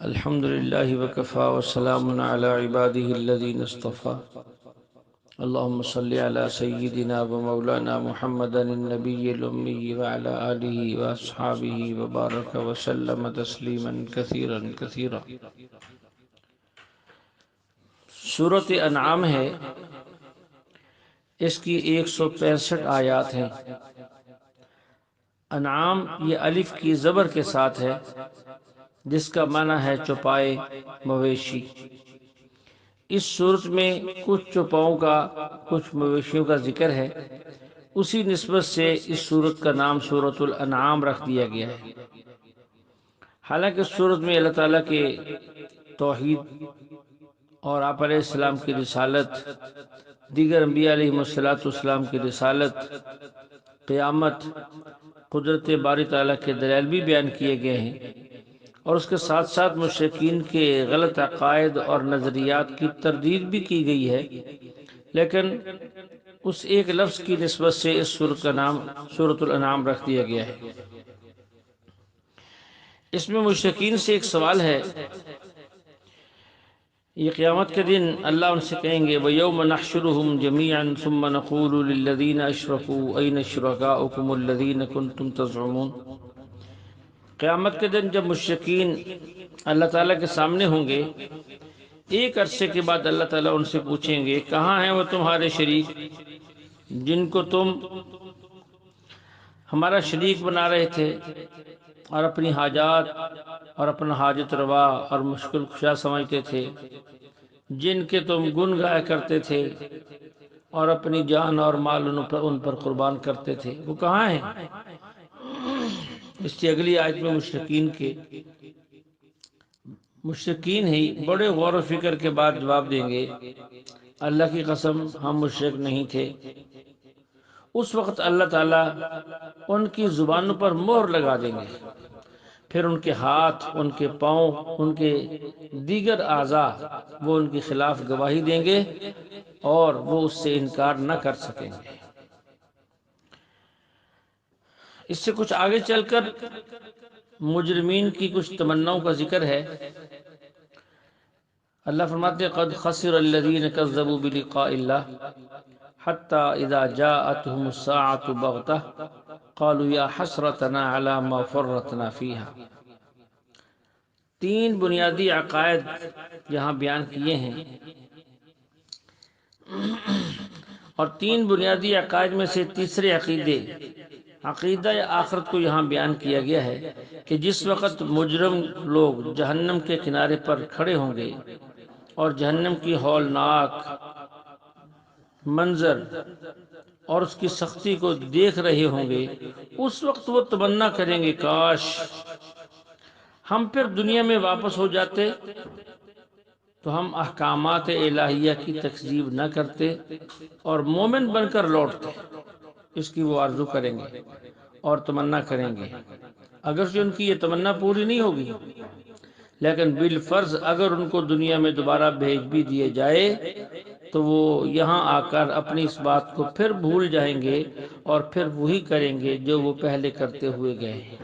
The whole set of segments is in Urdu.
الحمد لله وكفى وسلام على عباده الذين اصطفى اللهم صل على سيدنا ومولانا محمد النبي الأمي وعلى آله وأصحابه وبارك وسلم تسليما كثيرا كثيرا۔ سورۃ انعام ہے، اس کی 165 آیات ہیں۔ انعام یہ الف کی زبر کے ساتھ ہے، جس کا معنی ہے چوپائے، مویشی۔ اس صورت میں کچھ چوپاؤں کا، کچھ مویشیوں کا ذکر ہے، اسی نسبت سے اس صورت کا نام سورۃ الانعام رکھ دیا گیا ہے۔ حالانکہ اس صورت میں اللہ تعالیٰ کے توحید اور آپ علیہ السلام کی رسالت، دیگر انبیاء علیہ السلام کی رسالت، قیامت، قدرت باری تعالیٰ کے دلائل بھی بیان کیے گئے ہیں، اور اس کے ساتھ ساتھ مشرکین کے غلط عقائد اور نظریات کی تردید بھی کی گئی ہے، لیکن اس ایک لفظ کی نسبت سے اس سورت کا نام سورۃ الانعام رکھ دیا گیا ہے۔ اس میں مشرکین سے ایک سوال ہے، یہ قیامت کے دن اللہ ان سے کہیں گے وَيَوْمَ نَحْشُرُهُمْ جَمِيعًا ثُمَّ نَقُولُ لِلَّذِينَ أَشْرَكُوا أَيْنَ شُرَكَاؤُكُمُ الَّذِينَ كُنتُمْ تَزْعُمُونَ۔ قیامت کے دن جب مشرکین اللہ تعالیٰ کے سامنے ہوں گے، ایک عرصے کے بعد اللہ تعالیٰ ان سے پوچھیں گے کہاں ہیں وہ تمہارے شریک جن کو تم ہمارا شریک بنا رہے تھے اور اپنی حاجات اور اپنا حاجت روا اور مشکل کشا سمجھتے تھے، جن کے تم گن گایا کرتے تھے اور اپنی جان اور مال ان پر قربان کرتے تھے، وہ کہاں ہیں؟ اس کی اگلی آیت میں مشرکین ہی بڑے غور و فکر کے بعد جواب دیں گے اللہ کی قسم ہم مشرک نہیں تھے۔ اس وقت اللہ تعالیٰ ان کی زبانوں پر مہر لگا دیں گے، پھر ان کے ہاتھ، ان کے پاؤں، ان کے دیگر اعضاء وہ ان کے خلاف گواہی دیں گے اور وہ اس سے انکار نہ کر سکیں گے۔ اس سے کچھ آگے چل کر مجرمین کی کچھ تمناؤں کا ذکر ہے۔ اللہ فرماتے ہیں قد خسر الذین کذبوا بلقاء اللہ حتی اذا جاءتهم الساعة بغتة قالوا یا حسرتنا علی ما فرطنا فیہا۔ تین بنیادی عقائد یہاں بیان کیے ہیں، اور تین بنیادی عقائد میں سے تیسرے عقیدہ آخرت کو یہاں بیان کیا گیا ہے کہ جس وقت مجرم لوگ جہنم کے کنارے پر کھڑے ہوں گے اور جہنم کی ہولناک منظر اور اس کی سختی کو دیکھ رہے ہوں گے، اس وقت وہ تمنا کریں گے کاش ہم پھر دنیا میں واپس ہو جاتے تو ہم احکامات الہیہ کی تکذیب نہ کرتے اور مومن بن کر لوٹتے۔ اس کی وہ آرزو کریں گے اور تمنا کریں گے، اگرچہ ان کی یہ تمنا پوری نہیں ہوگی، لیکن بالفرض اگر ان کو دنیا میں دوبارہ بھیج بھی دیے جائے تو وہ یہاں آ کر اپنی اس بات کو پھر بھول جائیں گے اور پھر وہی کریں گے جو وہ پہلے کرتے ہوئے گئے ہیں۔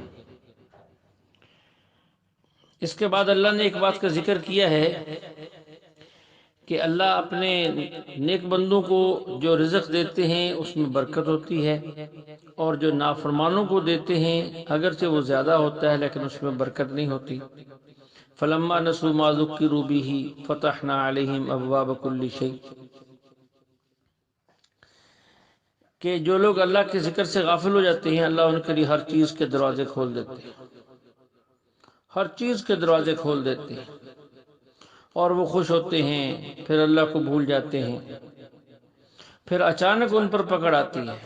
اس کے بعد اللہ نے ایک بات کا ذکر کیا ہے کہ اللہ اپنے نیک بندوں کو جو رزق دیتے ہیں اس میں برکت ہوتی ہے، اور جو نافرمانوں کو دیتے ہیں اگرچہ وہ زیادہ ہوتا ہے لیکن اس میں برکت نہیں ہوتی۔ فَلَمَّا نَسُوا مَا ذُكِّرُوا بِهِ فَتَحْنَا عَلَيْهِمْ أَبْوَابَ كُلِّ شَيْءٍ، کہ جو لوگ اللہ کے ذکر سے غافل ہو جاتے ہیں اللہ ان کے لیے ہر چیز کے دروازے کھول دیتے ہیں، ہر چیز کے دروازے کھول دیتے ہیں، اور وہ خوش ہوتے ہیں، پھر اللہ کو بھول جاتے ہیں، پھر اچانک ان پر پکڑ آتی ہے۔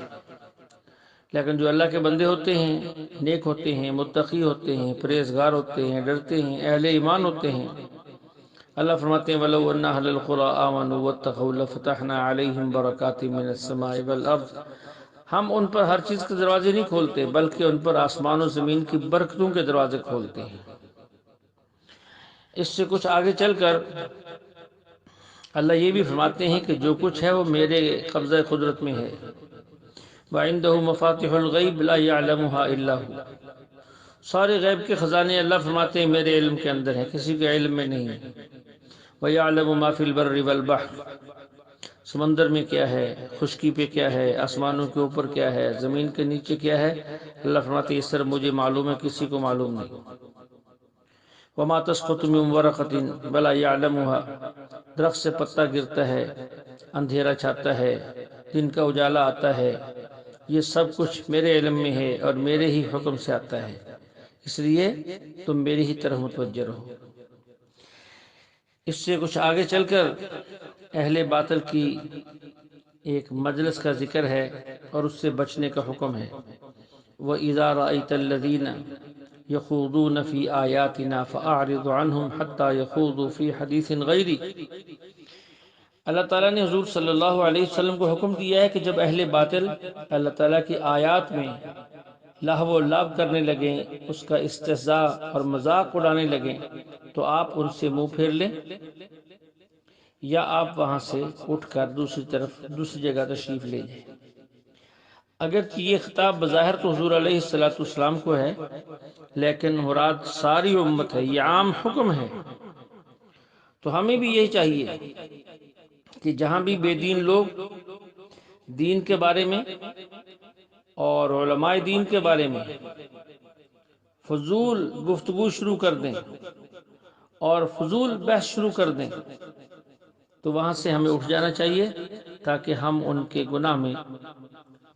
لیکن جو اللہ کے بندے ہوتے ہیں، نیک ہوتے ہیں، متقی ہوتے ہیں، پرہیزگار ہوتے ہیں، ڈرتے ہیں، اہل ایمان ہوتے ہیں، اللہ فرماتے ہیں وَلَوْ أَنَّ أَهْلَ الْقُرَىٰ آمَنُوا وَاتَّقَوْا لَفَتَحْنَا عَلَيْهِمْ بَرَكَاتٍ مِّنَ السَّمَاءِ وَالْأَرْضِ۔ ہم ان پر ہر چیز کے دروازے نہیں کھولتے بلکہ ان پر آسمان و زمین کی برکتوں کے دروازے کھولتے ہیں۔ اس سے کچھ آگے چل کر اللہ یہ بھی فرماتے ہیں کہ جو کچھ ہے وہ میرے قبضہ قدرت میں ہے۔ وَعِندَهُ مَفَاتِحُ الْغَيْبِ لَا يَعْلَمُهَا إِلَّا هُوَ سارے غیب کے خزانے اللہ فرماتے ہیں میرے علم کے اندر ہیں، کسی کے علم میں نہیں ہے۔ وَيَعْلَمُ مَا فِي الْبَرِّ وَالْبَحْرِ، سمندر میں کیا ہے، خشکی پہ کیا ہے، آسمانوں کے اوپر کیا ہے، زمین کے نیچے کیا ہے، اللہ فرماتے ہیں اس طرح مجھے معلوم ہے، کسی کو معلوم نہیں۔ وَمَا تَسْقُطُ مِن وَرَقَةٍ وَلَا يَعْلَمُهَا، درخت سے پتا گرتا ہے، اندھیرا چھاتا ہے، دن کا اجالا آتا ہے، یہ سب کچھ میرے علم میں ہے اور میرے ہی حکم سے آتا ہے، اس لیے تم میری ہی طرف متوجہ رہو۔ اس سے کچھ آگے چل کر اہل باطل کی ایک مجلس کا ذکر ہے اور اس سے بچنے کا حکم ہے۔ وَإِذَا رَأَيْتَ الَّذِينَ يَخُوضُونَ فِي آيَاتِنَا فَأَعْرِضْ عَنْهُمْ حَتَّى يَخُوضُوا فِي حَدِيثٍ غَيْرِهِ، اللہ تعالیٰ نے حضور صلی اللہ علیہ وسلم کو حکم دیا ہے کہ جب اہل باطل اللہ تعالیٰ کی آیات میں لہو و لعب کرنے لگیں، اس کا استہزاء اور مذاق اڑانے لگیں، تو آپ ان سے منہ پھیر لیں یا آپ وہاں سے اٹھ کر دوسری جگہ تشریف لے جائیں۔ اگرچہ یہ خطاب بظاہر تو حضور علیہ السلام کو ہے، لیکن مراد ساری امت ہے، یہ عام حکم ہے۔ تو ہمیں بھی یہی چاہیے کہ جہاں بھی بے دین لوگ دین کے بارے میں اور علماء دین کے بارے میں فضول گفتگو شروع کر دیں اور فضول بحث شروع کر دیں تو وہاں سے ہمیں اٹھ جانا چاہیے تاکہ ہم ان کے گناہ میں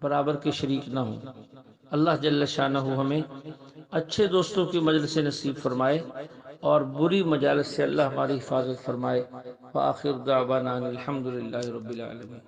برابر کے شریک نہ ہوں۔ اللہ جل شانہ ہمیں اچھے دوستوں کی مجلس نصیب فرمائے اور بری مجالس سے اللہ ہماری حفاظت فرمائے۔ وآخر دعوانا الحمدللہ رب العالمین۔